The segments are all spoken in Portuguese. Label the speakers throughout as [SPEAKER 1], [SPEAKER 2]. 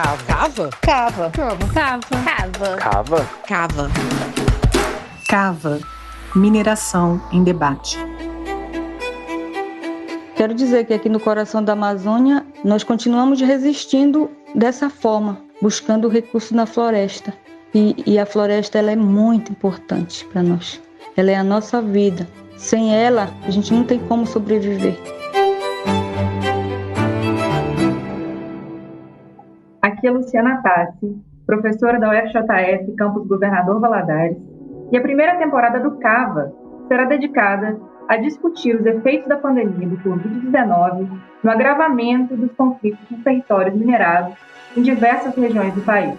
[SPEAKER 1] Cava.
[SPEAKER 2] Cava.
[SPEAKER 3] Cava.
[SPEAKER 4] Cava.
[SPEAKER 3] Cava.
[SPEAKER 1] Cava.
[SPEAKER 2] Cava.
[SPEAKER 5] Cava. Mineração em debate.
[SPEAKER 6] Quero dizer que aqui no coração da Amazônia, nós continuamos resistindo dessa forma, buscando o recurso na floresta. E a floresta ela é muito importante para nós. Ela é a nossa vida. Sem ela, a gente não tem como sobreviver.
[SPEAKER 7] Aqui é Luciana Tassi, professora da UFJF, campus Governador Valadares, e a primeira temporada do CAVA será dedicada a discutir os efeitos da pandemia do Covid-19 no agravamento dos conflitos nos territórios minerados em diversas regiões do país.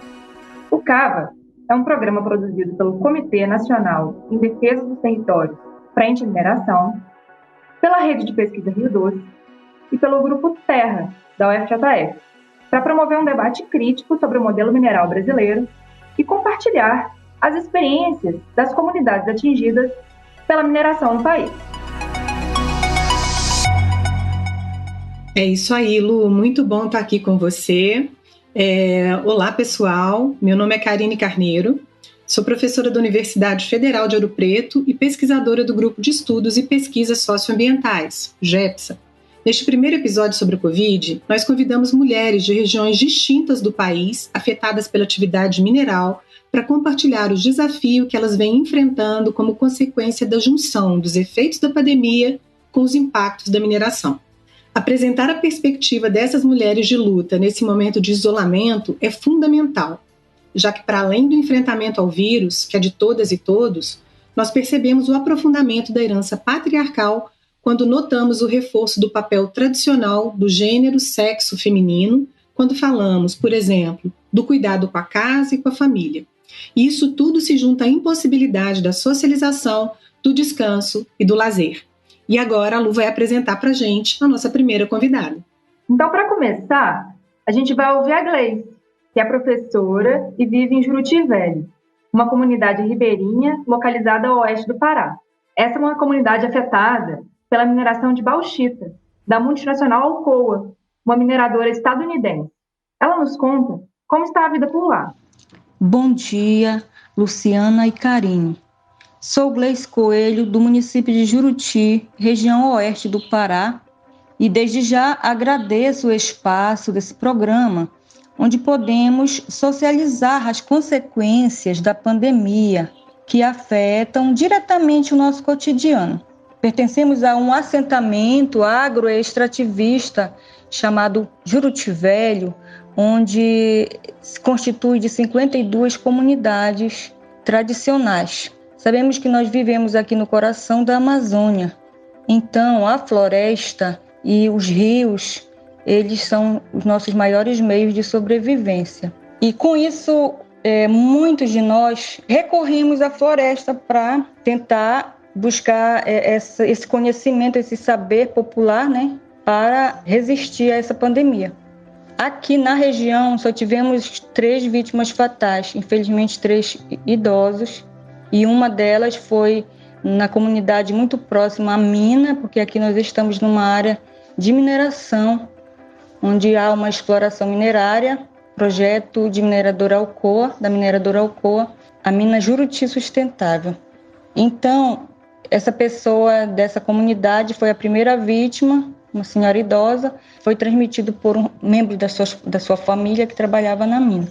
[SPEAKER 7] O CAVA é um programa produzido pelo Comitê Nacional em Defesa dos Territórios Frente à Mineração, pela Rede de Pesquisa Rio Doce e pelo Grupo Terra, da UFJF, para promover um debate crítico sobre o modelo mineral brasileiro e compartilhar as experiências das comunidades atingidas pela mineração no país.
[SPEAKER 5] É isso aí, Lu. Muito bom estar aqui com você. Olá, pessoal. Meu nome é Karine Carneiro. Sou professora da Universidade Federal de Ouro Preto e pesquisadora do Grupo de Estudos e Pesquisas Socioambientais, GEPSA. Neste primeiro episódio sobre o Covid, nós convidamos mulheres de regiões distintas do país afetadas pela atividade mineral para compartilhar os desafios que elas vêm enfrentando como consequência da junção dos efeitos da pandemia com os impactos da mineração. Apresentar a perspectiva dessas mulheres de luta nesse momento de isolamento é fundamental, já que, para além do enfrentamento ao vírus, que é de todas e todos, nós percebemos o aprofundamento da herança patriarcal quando notamos o reforço do papel tradicional do gênero, sexo feminino, quando falamos, por exemplo, do cuidado com a casa e com a família. E isso tudo se junta à impossibilidade da socialização, do descanso e do lazer. E agora a Lu vai apresentar para a gente a nossa primeira convidada.
[SPEAKER 7] Então, para começar, a gente vai ouvir a Gleice, que é professora e vive em Juruti Velho, uma comunidade ribeirinha localizada ao oeste do Pará. Essa é uma comunidade afetada pela mineração de bauxita, da multinacional Alcoa, uma mineradora estadunidense. Ela nos conta como está a vida por lá.
[SPEAKER 6] Bom dia, Luciana e Karine. Sou Gleice Coelho, do município de Juruti, região oeste do Pará, e desde já agradeço o espaço desse programa, onde podemos socializar as consequências da pandemia que afetam diretamente o nosso cotidiano. Pertencemos a um assentamento agroextrativista chamado Juruti Velho, onde se constitui de 52 comunidades tradicionais. Sabemos que nós vivemos aqui no coração da Amazônia, então a floresta e os rios, eles são os nossos maiores meios de sobrevivência. E com isso, muitos de nós recorremos à floresta para tentar buscar esse conhecimento, esse saber popular, né, para resistir a essa pandemia. Aqui na região só tivemos 3 vítimas fatais, infelizmente 3 idosos, e uma delas foi na comunidade muito próxima à mina, porque aqui nós estamos numa área de mineração, onde há uma exploração minerária, projeto de mineradora Alcoa, da mineradora Alcoa, a mina Juruti Sustentável. Então, essa pessoa dessa comunidade foi a primeira vítima, uma senhora idosa, foi transmitido por um membro da sua família que trabalhava na mina.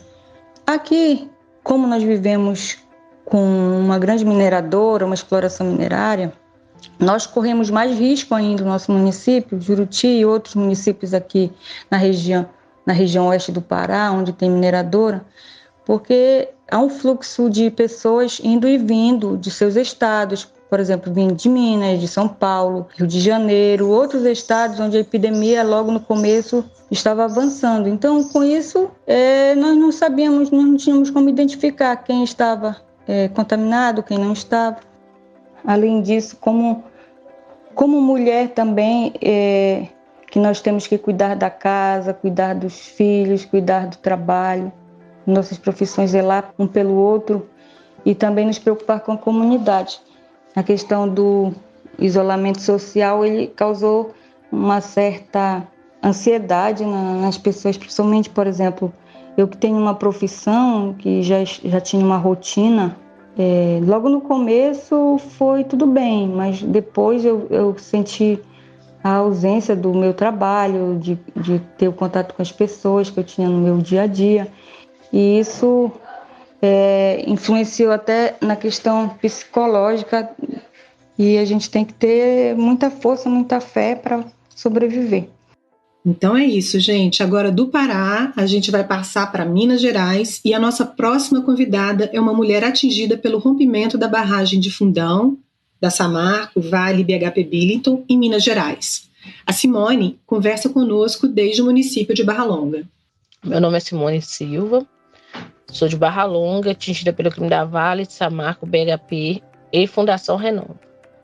[SPEAKER 6] Aqui, como nós vivemos com uma grande mineradora, uma exploração minerária, nós corremos mais risco ainda no nosso município, Juruti e outros municípios aqui na região oeste do Pará, onde tem mineradora, porque há um fluxo de pessoas indo e vindo de seus estados, por exemplo, vindo de Minas, de São Paulo, Rio de Janeiro, outros estados onde a epidemia logo no começo estava avançando. Então, com isso, nós não sabíamos, nós não tínhamos como identificar quem estava contaminado, quem não estava. Além disso, como mulher também, que nós temos que cuidar da casa, cuidar dos filhos, cuidar do trabalho, nossas profissões, zelar um pelo outro e também nos preocupar com a comunidade. A questão do isolamento social, ele causou uma certa ansiedade nas pessoas, principalmente, por exemplo, Eu que tenho uma profissão, que já tinha uma rotina, logo no começo foi tudo bem, mas depois eu senti a ausência do meu trabalho, de ter o contato com as pessoas que eu tinha no meu dia a dia. E isso influenciou até na questão psicológica, e a gente tem que ter muita força, muita fé para sobreviver.
[SPEAKER 5] Então é isso, gente. Agora do Pará, a gente vai passar para Minas Gerais e a nossa próxima convidada é uma mulher atingida pelo rompimento da barragem de Fundão, da Samarco, Vale e BHP Billiton, em Minas Gerais. A Simone conversa conosco desde o município de Barra Longa.
[SPEAKER 1] Meu nome é Simone Silva, sou de Barra Longa, atingida pelo crime da Vale, de Samarco, BHP e Fundação Renova.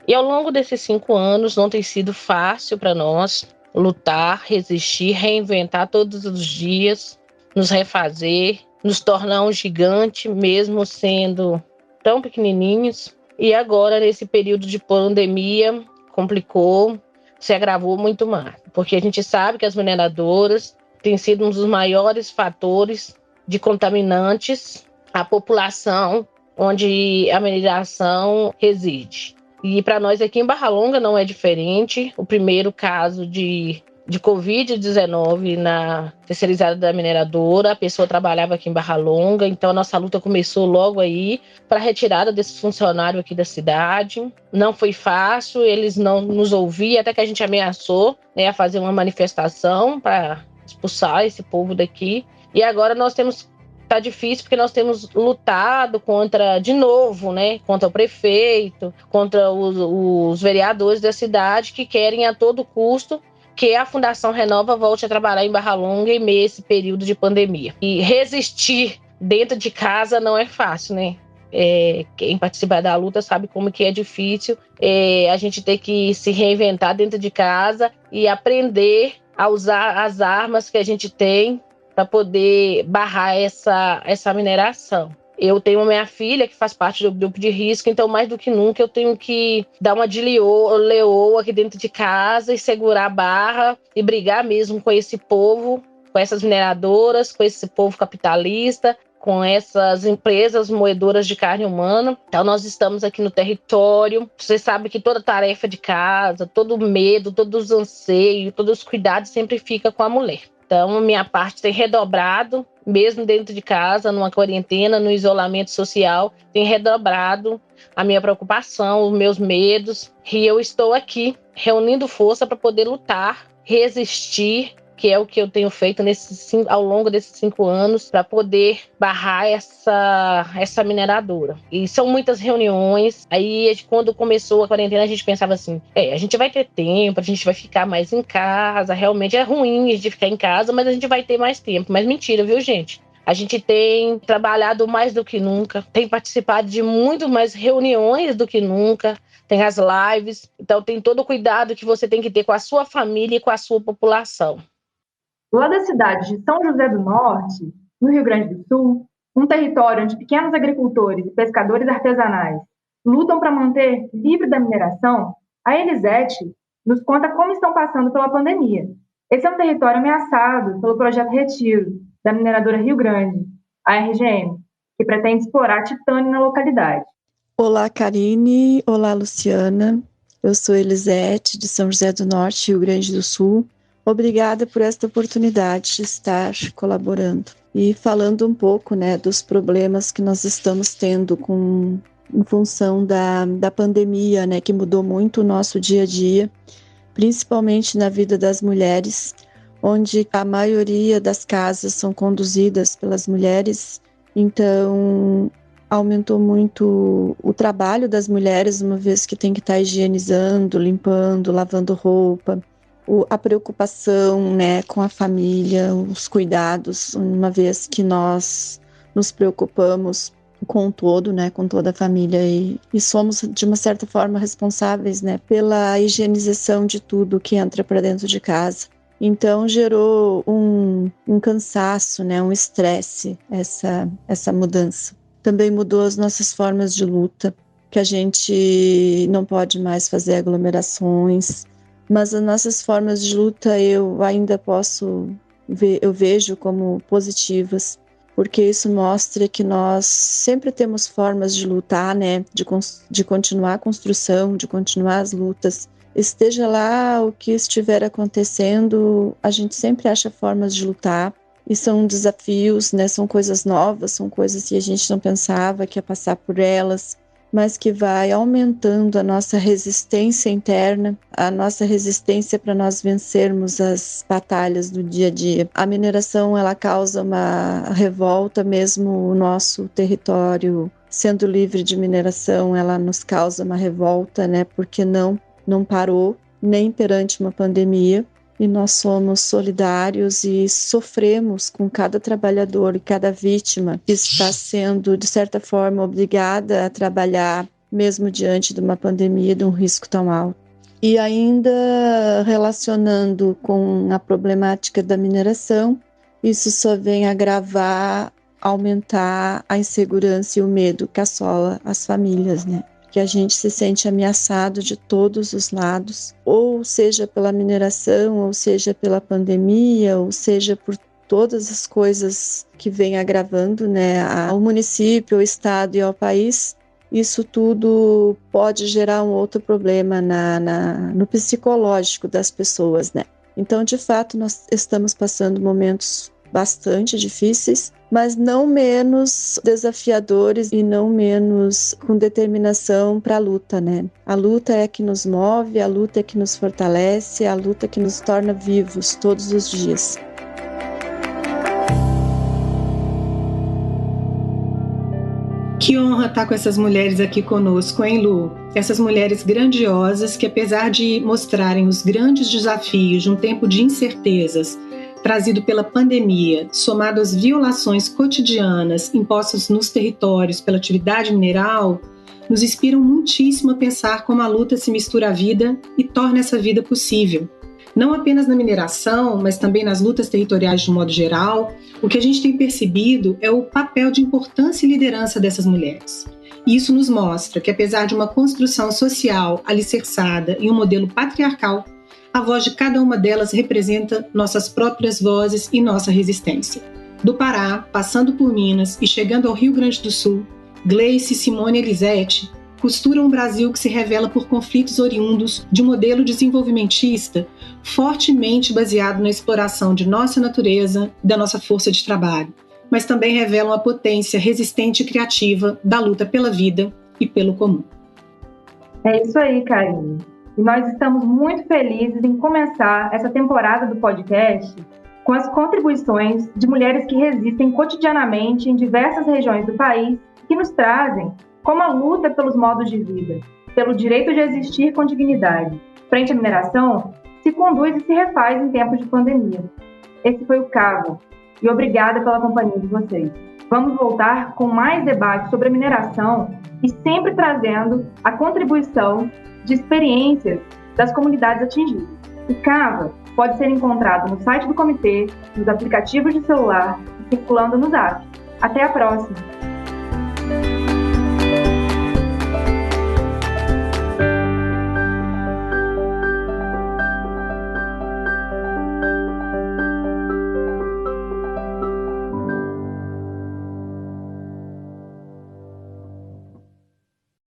[SPEAKER 1] E ao longo desses 5 anos não tem sido fácil para nós lutar, resistir, reinventar todos os dias, nos refazer, nos tornar um gigante, mesmo sendo tão pequenininhos. E agora, nesse período de pandemia, complicou, se agravou muito mais. Porque a gente sabe que as mineradoras têm sido um dos maiores fatores de contaminantes à população onde a mineração reside. E para nós aqui em Barra Longa não é diferente. O primeiro caso de Covid-19 na terceirizada da mineradora, a pessoa trabalhava aqui em Barra Longa, então a nossa luta começou logo aí para a retirada desse funcionário aqui da cidade. Não foi fácil, eles não nos ouviam, até que a gente ameaçou, a fazer uma manifestação para expulsar esse povo daqui. E agora tá difícil porque nós temos lutado de novo, contra o prefeito, contra os vereadores da cidade que querem a todo custo que a Fundação Renova volte a trabalhar em Barra Longa em meio a esse período de pandemia. E resistir dentro de casa não é fácil, Quem participa da luta sabe como que é difícil. A gente tem que se reinventar dentro de casa e aprender a usar as armas que a gente tem para poder barrar essa mineração. Eu tenho minha filha que faz parte do grupo de risco, então mais do que nunca eu tenho que dar uma de leoa aqui dentro de casa e segurar a barra e brigar mesmo com esse povo, com essas mineradoras, com esse povo capitalista, com essas empresas moedoras de carne humana. Então nós estamos aqui no território. Você sabe que toda tarefa de casa, todo medo, todos os anseios, todos os cuidados sempre fica com a mulher. Então, minha parte tem redobrado, mesmo dentro de casa, numa quarentena, no isolamento social, tem redobrado a minha preocupação, os meus medos. E eu estou aqui, reunindo força para poder lutar, resistir, que é o que eu tenho feito ao longo desses 5 anos, para poder barrar essa mineradora. E são muitas reuniões. Aí, quando começou a quarentena, a gente pensava assim, a gente vai ter tempo, a gente vai ficar mais em casa. Realmente é ruim a gente ficar em casa, mas a gente vai ter mais tempo. Mas mentira, viu, gente? A gente tem trabalhado mais do que nunca, tem participado de muito mais reuniões do que nunca, tem as lives. Então, tem todo o cuidado que você tem que ter com a sua família e com a sua população.
[SPEAKER 7] Lá da cidade de São José do Norte, no Rio Grande do Sul, um território onde pequenos agricultores e pescadores artesanais lutam para manter livre da mineração, a Elisete nos conta como estão passando pela pandemia. Esse é um território ameaçado pelo Projeto Retiro, da mineradora Rio Grande, a RGM, que pretende explorar titânio na localidade.
[SPEAKER 2] Olá, Karine. Olá, Luciana. Eu sou Elisete, de São José do Norte, Rio Grande do Sul. Obrigada por esta oportunidade de estar colaborando e falando um pouco, dos problemas que nós estamos tendo em função da pandemia, que mudou muito o nosso dia a dia, principalmente na vida das mulheres, onde a maioria das casas são conduzidas pelas mulheres. Então, aumentou muito o trabalho das mulheres, uma vez que tem que estar higienizando, limpando, lavando roupa, a preocupação, com a família, os cuidados, uma vez que nós nos preocupamos com o todo, com toda a família e somos, de uma certa forma, responsáveis, pela higienização de tudo que entra para dentro de casa. Então, gerou um cansaço, um estresse, essa mudança. Também mudou as nossas formas de luta, que a gente não pode mais fazer aglomerações, mas as nossas formas de luta eu ainda posso eu vejo como positivas, porque isso mostra que nós sempre temos formas de lutar, né? De continuar a construção, de continuar as lutas. Esteja lá o que estiver acontecendo, a gente sempre acha formas de lutar. E são desafios, né? São coisas novas, são coisas que a gente não pensava que ia passar por elas, mas que vai aumentando a nossa resistência interna, a nossa resistência para nós vencermos as batalhas do dia a dia. A mineração, ela causa uma revolta, mesmo o nosso território sendo livre de mineração, ela nos causa uma revolta, né? Porque não parou, nem perante uma pandemia. E nós somos solidários e sofremos com cada trabalhador e cada vítima que está sendo, de certa forma, obrigada a trabalhar, mesmo diante de uma pandemia, de um risco tão alto. E ainda relacionando com a problemática da mineração, isso só vem agravar, aumentar a insegurança e o medo que assola as famílias, né? Que a gente se sente ameaçado de todos os lados, ou seja pela mineração, ou seja pela pandemia, ou seja por todas as coisas que vêm agravando, né, ao município, ao estado e ao país. Isso tudo pode gerar um outro problema no psicológico das pessoas, né? Então, de fato, nós estamos passando momentos bastante difíceis, mas não menos desafiadores e não menos com determinação para a luta, né? A luta é que nos move, a luta é que nos fortalece, a luta é que nos torna vivos todos os dias.
[SPEAKER 5] Que honra estar com essas mulheres aqui conosco, hein, Lu? Essas mulheres grandiosas que, apesar de mostrarem os grandes desafios de um tempo de incertezas, trazido pela pandemia, somado às violações cotidianas impostas nos territórios pela atividade mineral, nos inspiram muitíssimo a pensar como a luta se mistura à vida e torna essa vida possível. Não apenas na mineração, mas também nas lutas territoriais de um modo geral, o que a gente tem percebido é o papel de importância e liderança dessas mulheres. E isso nos mostra que, apesar de uma construção social alicerçada em um modelo patriarcal, a voz de cada uma delas representa nossas próprias vozes e nossa resistência. Do Pará, passando por Minas e chegando ao Rio Grande do Sul, Gleice, Simone e Elisete costuram um Brasil que se revela por conflitos oriundos de um modelo desenvolvimentista fortemente baseado na exploração de nossa natureza e da nossa força de trabalho, mas também revelam a potência resistente e criativa da luta pela vida e pelo comum.
[SPEAKER 7] É isso aí, Karine. E nós estamos muito felizes em começar essa temporada do podcast com as contribuições de mulheres que resistem cotidianamente em diversas regiões do país, que nos trazem como a luta pelos modos de vida, pelo direito de existir com dignidade, frente à mineração, se conduz e se refaz em tempos de pandemia. Esse foi o Cava, e obrigada pela companhia de vocês. Vamos voltar com mais debates sobre a mineração e sempre trazendo a contribuição de experiências das comunidades atingidas. O Cava pode ser encontrado no site do comitê, nos aplicativos de celular e circulando no Zap. Até a próxima!